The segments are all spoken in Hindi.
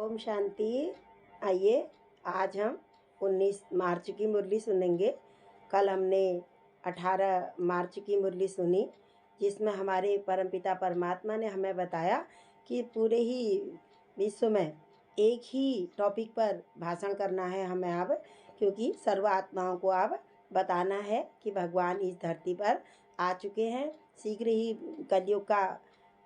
ओम शांति। आइए आज हम 19 मार्च की मुरली सुनेंगे। कल हमने 18 मार्च की मुरली सुनी, जिसमें हमारे परमपिता परमात्मा ने हमें बताया कि पूरे ही विश्व में एक ही टॉपिक पर भाषण करना है हमें अब, क्योंकि सर्व आत्माओं को अब बताना है कि भगवान इस धरती पर आ चुके हैं। शीघ्र ही कलयुग का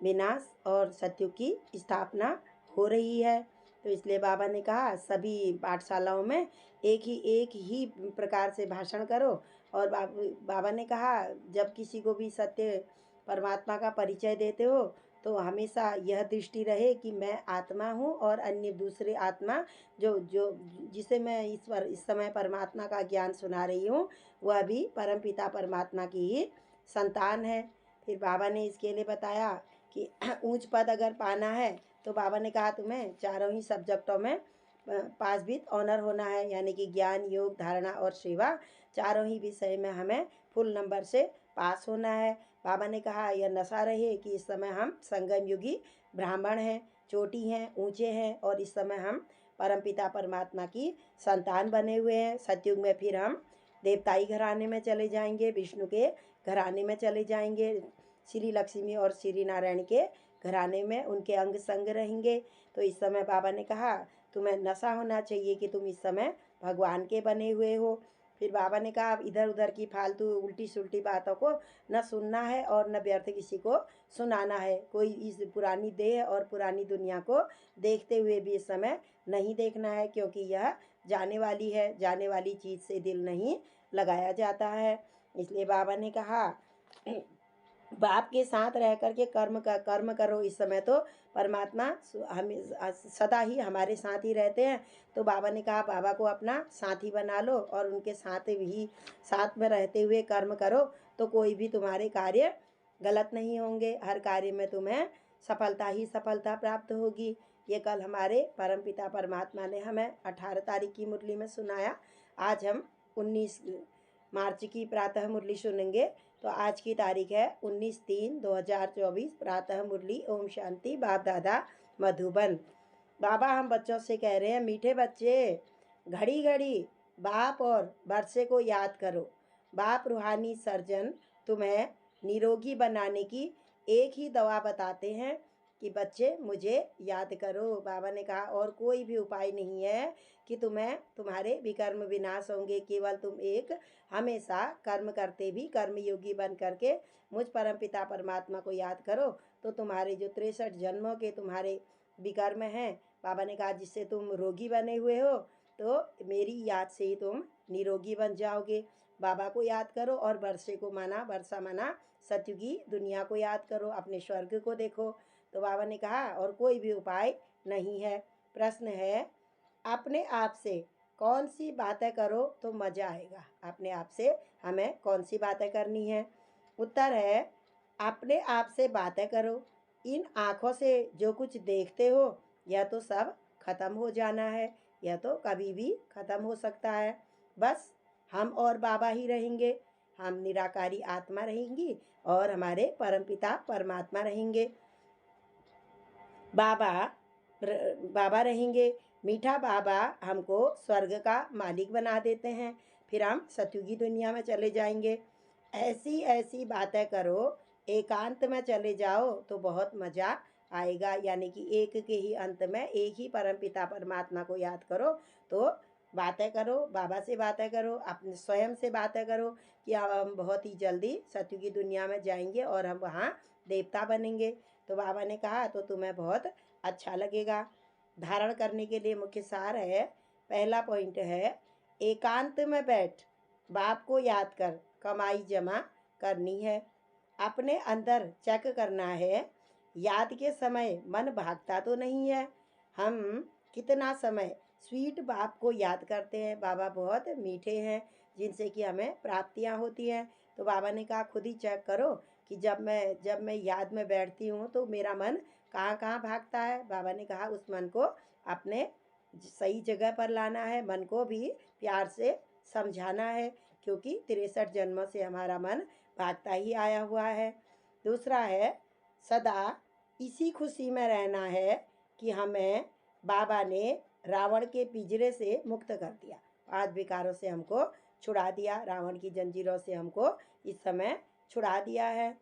विनाश और सतयुग की स्थापना हो रही है। तो इसलिए बाबा ने कहा सभी पाठशालाओं में एक ही प्रकार से भाषण करो। और बाबा ने कहा जब किसी को भी सत्य परमात्मा का परिचय देते हो तो हमेशा यह दृष्टि रहे कि मैं आत्मा हूँ और अन्य दूसरे आत्मा जो जो जिसे मैं इस समय परमात्मा का ज्ञान सुना रही हूँ वह भी परमपिता परमात्मा की ही संतान है। फिर बाबा ने इसके लिए बताया कि ऊंच पद अगर पाना है तो बाबा ने कहा तुम्हें चारों ही सब्जेक्टों में पास विद ऑनर होना है, यानी कि ज्ञान, योग, धारणा और सेवा, चारों ही विषय में हमें फुल नंबर से पास होना है। बाबा ने कहा यह नशा रहे कि इस समय हम संगम युगी ब्राह्मण हैं, चोटी हैं, ऊंचे हैं और इस समय हम परमपिता परमात्मा की संतान बने हुए हैं। सतयुग में फिर हम देवताई घराने में चले जाएंगे, विष्णु के घराने में चले जाएंगे, श्री लक्ष्मी और श्री नारायण के घराने में उनके अंग संग रहेंगे। तो इस समय बाबा ने कहा तुम्हें नशा होना चाहिए कि तुम इस समय भगवान के बने हुए हो। फिर बाबा ने कहा इधर उधर की फालतू उल्टी सुल्टी बातों को न सुनना है और न व्यर्थ किसी को सुनाना है। कोई इस पुरानी देह और पुरानी दुनिया को देखते हुए भी इस समय नहीं देखना है, क्योंकि यह जाने वाली है। जाने वाली चीज़ से दिल नहीं लगाया जाता है। इसलिए बाबा ने कहा बाप के साथ रह कर के कर्म करो। इस समय तो परमात्मा हमें सदा ही हमारे साथ ही रहते हैं। तो बाबा ने कहा बाबा को अपना साथी बना लो और उनके साथ में रहते हुए कर्म करो, तो कोई भी तुम्हारे कार्य गलत नहीं होंगे। हर कार्य में तुम्हें सफलता ही सफलता प्राप्त होगी। ये कल हमारे परमपिता परमात्मा ने हमें 18 तारीख की मुरली में सुनाया। आज हम 19 मार्च की प्रातः मुरली सुनेंगे। तो आज की तारीख है 19/3/2024 प्रातः मुरली। ओम शांति। बाप दादा मधुबन। बाबा हम बच्चों से कह रहे हैं मीठे बच्चे, घड़ी घड़ी बाप और वर्षे को याद करो। बाप रूहानी सर्जन तुम्हें निरोगी बनाने की एक ही दवा बताते हैं कि बच्चे मुझे याद करो। बाबा ने कहा और कोई भी उपाय नहीं है कि तुम्हारे विकर्म विनाश होंगे। केवल तुम एक हमेशा कर्म करते भी कर्मयोगी बन करके मुझ परमपिता परमात्मा को याद करो, तो तुम्हारे जो 63 जन्मों के तुम्हारे विकर्म हैं, बाबा ने कहा जिससे तुम रोगी बने हुए हो, तो मेरी याद से ही तुम निरोगी बन जाओगे। बाबा को याद करो और वर्षा माना सतयुगी दुनिया को याद करो, अपने स्वर्ग को देखो। तो बाबा ने कहा और कोई भी उपाय नहीं है। प्रश्न है अपने आप से कौन सी बातें करो तो मज़ा आएगा। अपने आप से हमें कौन सी बातें करनी है? उत्तर है अपने आप से बातें करो। इन आँखों से जो कुछ देखते हो यह तो सब खत्म हो जाना है, यह तो कभी भी खत्म हो सकता है। बस हम और बाबा ही रहेंगे। हम निराकारी आत्मा रहेंगी और हमारे परमपिता परमात्मा रहेंगे। बाबा रहेंगे। मीठा बाबा हमको स्वर्ग का मालिक बना देते हैं, फिर हम सतयुगी दुनिया में चले जाएंगे। ऐसी ऐसी बातें करो, एकांत में चले जाओ तो बहुत मज़ा आएगा। यानी कि एक के ही अंत में एक ही परमपिता परमात्मा को याद करो। तो बातें करो, बाबा से बातें करो, अपने स्वयं से बातें करो कि हम बहुत ही जल्दी सतयुगी दुनिया में जाएंगे और हम वहाँ देवता बनेंगे। तो बाबा ने कहा तो तुम्हें बहुत अच्छा लगेगा। धारण करने के लिए मुख्य सार है, पहला पॉइंट है एकांत में बैठ बाप को याद कर कमाई जमा करनी है। अपने अंदर चेक करना है याद के समय मन भागता तो नहीं है। हम कितना समय स्वीट बाप को याद करते हैं। बाबा बहुत मीठे हैं जिनसे कि हमें प्राप्तियां होती हैं। तो बाबा ने कहा खुद ही चेक करो कि जब मैं याद में बैठती हूँ तो मेरा मन कहाँ कहाँ भागता है। बाबा ने कहा उस मन को अपने सही जगह पर लाना है, मन को भी प्यार से समझाना है, क्योंकि 63 जन्मों से हमारा मन भागता ही आया हुआ है। दूसरा है सदा इसी खुशी में रहना है कि हमें बाबा ने रावण के पिंजरे से मुक्त कर दिया। 5 विकारों से हमको छुड़ा दिया, रावण की जंजीरों से हमको इस समय छुड़ा दिया है।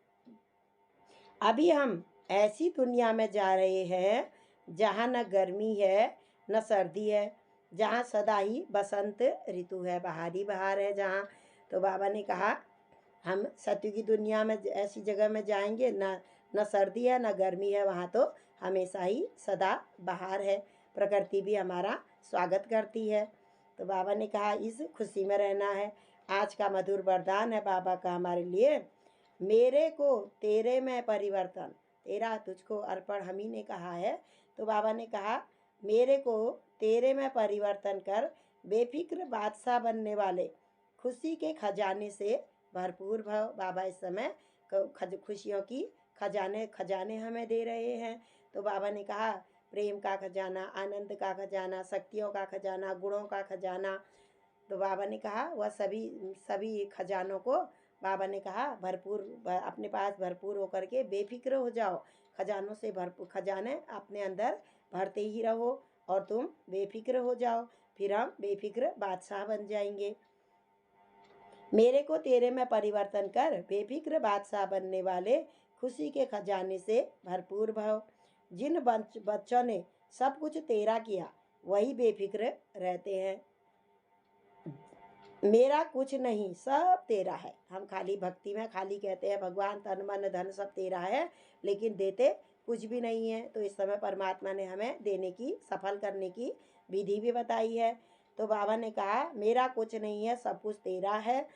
अभी हम ऐसी दुनिया में जा रहे हैं जहाँ न गर्मी है न सर्दी है, जहाँ सदा ही बसंत ऋतु है, बहार ही बहार है जहाँ। तो बाबा ने कहा हम सत्य की दुनिया में ऐसी जगह में जाएंगे न सर्दी है न गर्मी है, वहाँ तो हमेशा ही सदा बहार है, प्रकृति भी हमारा स्वागत करती है। तो बाबा ने कहा इस खुशी में रहना है। आज का मधुर वरदान है बाबा का हमारे लिए, मेरे को तेरे में परिवर्तन, तेरा तुझको अर्पण हम ही ने कहा है। तो बाबा ने कहा मेरे को तेरे में परिवर्तन कर, बेफिक्र बादशाह बनने वाले खुशी के खजाने से भरपूर भव। बाबा इस समय खुशियों की खजाने हमें दे रहे हैं। तो बाबा ने कहा प्रेम का खजाना, आनंद का खजाना, शक्तियों का खजाना, गुणों का खजाना। तो बाबा ने कहा वह सभी खजानों को बाबा ने कहा भरपूर अपने पास भरपूर होकर के बेफिक्र हो जाओ, खजानों से भरपूर खजाने अपने अंदर भरते ही रहो और तुम बेफिक्र हो जाओ, फिर हम बेफिक्र बादशाह बन जाएंगे। मेरे को तेरे में परिवर्तन कर, बेफिक्र बादशाह बनने वाले खुशी के खजाने से भरपूर भव। जिन बच्चों ने सब कुछ तेरा किया वही बेफिक्र रहते हैं। मेरा कुछ नहीं, सब तेरा है। हम खाली भक्ति में खाली कहते हैं भगवान तन मन धन सब तेरा है, लेकिन देते कुछ भी नहीं है। तो इस समय परमात्मा ने हमें देने की, सफल करने की विधि भी बताई है। तो बाबा ने कहा मेरा कुछ नहीं है, सब कुछ तेरा है।